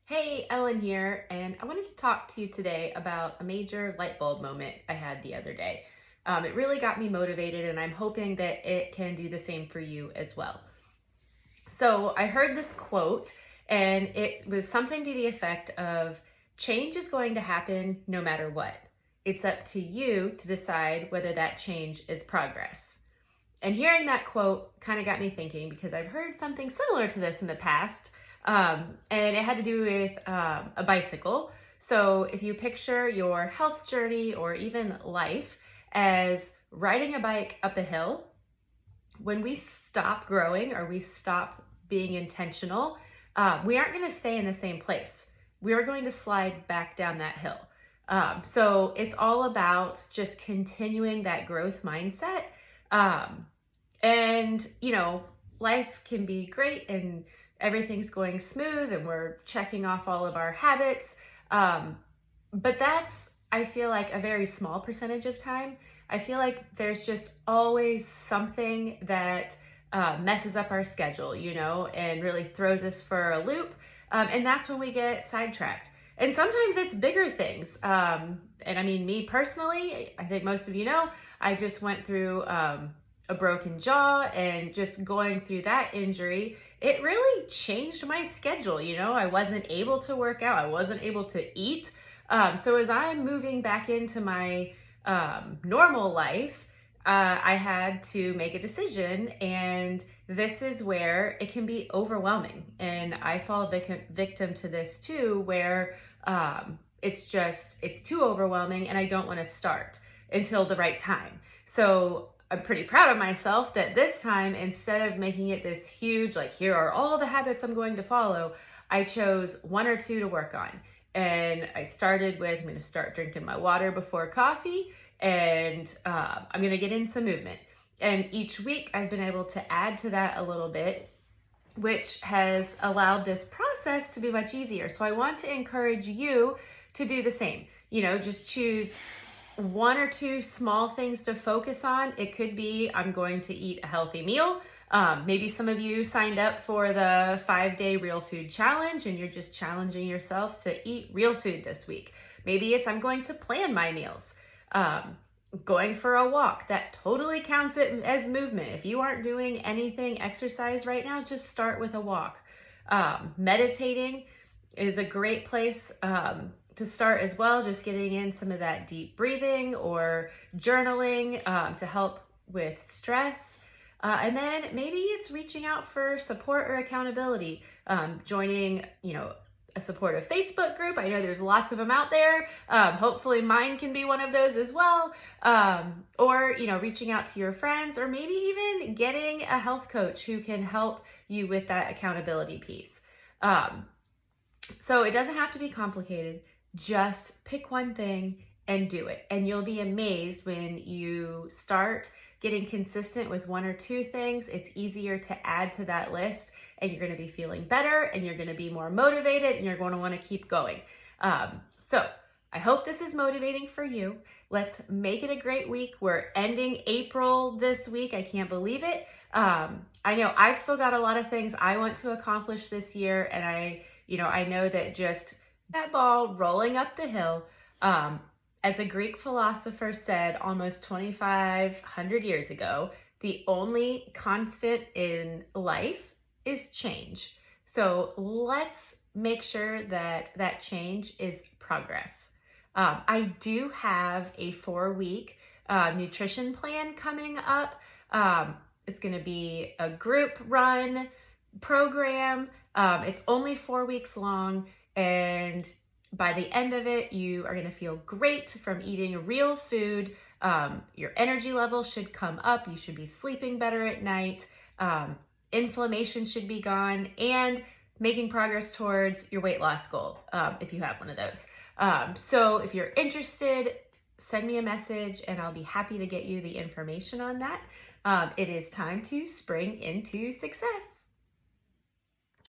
Hey, Ellen here, and I wanted to talk to you today about a major light bulb moment I had the other day. It really got me motivated, and I'm hoping that it can do the same for you as well. So, I heard this quote, and it was something to the effect of change is going to happen no matter what. It's up to you to decide whether that change is progress. And hearing that quote kind of got me thinking because I've heard something similar to this in the past, and it had to do with a bicycle. So if you picture your health journey or even life as riding a bike up a hill, when we stop growing or we stop being intentional, we aren't going to stay in the same place. We are going to slide back down that hill. So it's all about just continuing that growth mindset. And life can be great and everything's going smooth and we're checking off all of our habits. But that's, I feel like, a very small percentage of time. I feel like there's just always something that messes up our schedule, and really throws us for a loop. And that's when we get sidetracked. And sometimes it's bigger things. And I mean, me personally, I think most of you know, I just went through a broken jaw, and just going through that injury, it really changed my schedule. I wasn't able to work out. I wasn't able to eat. So as I'm moving back into my normal life, I had to make a decision, and this is where it can be overwhelming. And I fall victim to this too, where it's too overwhelming and I don't want to start until the right time. So I'm pretty proud of myself that this time, instead of making it this huge, like, here are all the habits I'm going to follow, I chose one or two to work on. And I started with, I'm going to start drinking my water before coffee, and I'm going to get in some movement. And each week I've been able to add to that a little bit, which has allowed this process to be much easier. So I want to encourage you to do the same. Just choose one or two small things to focus on. It could be, I'm going to eat a healthy meal. Maybe some of you signed up for the 5-day real food challenge and you're just challenging yourself to eat real food this week. Maybe it's, I'm going to plan my meals. Going for a walk, that totally counts it as movement. If you aren't doing anything exercise right now, just start with a walk. Meditating is a great place to start as well, just getting in some of that deep breathing or journaling to help with stress. And then maybe it's reaching out for support or accountability, joining, a supportive Facebook group. I know there's lots of them out there. Hopefully mine can be one of those as well. Or, reaching out to your friends, or maybe even getting a health coach who can help you with that accountability piece. So it doesn't have to be complicated. Just pick one thing and do it. And you'll be amazed when you start getting consistent with one or two things. It's easier to add to that list, and you're going to be feeling better, and you're going to be more motivated, and you're going to want to keep going. So I hope this is motivating for you. Let's make it a great week. We're ending April this week. I can't believe it. I know I've still got a lot of things I want to accomplish this year, and I know that just that ball rolling up the hill, as a Greek philosopher said almost 2,500 years ago, the only constant in life is change. So let's make sure that that change is progress. I do have a 4-week nutrition plan coming up. It's going to be a group run program. It's only 4 weeks long, and by the end of it, you are going to feel great from eating real food. Your energy level should come up. You should be sleeping better at night. Inflammation should be gone, and making progress towards your weight loss goal, if you have one of those. So if you're interested, send me a message and I'll be happy to get you the information on that. It is time to spring into success.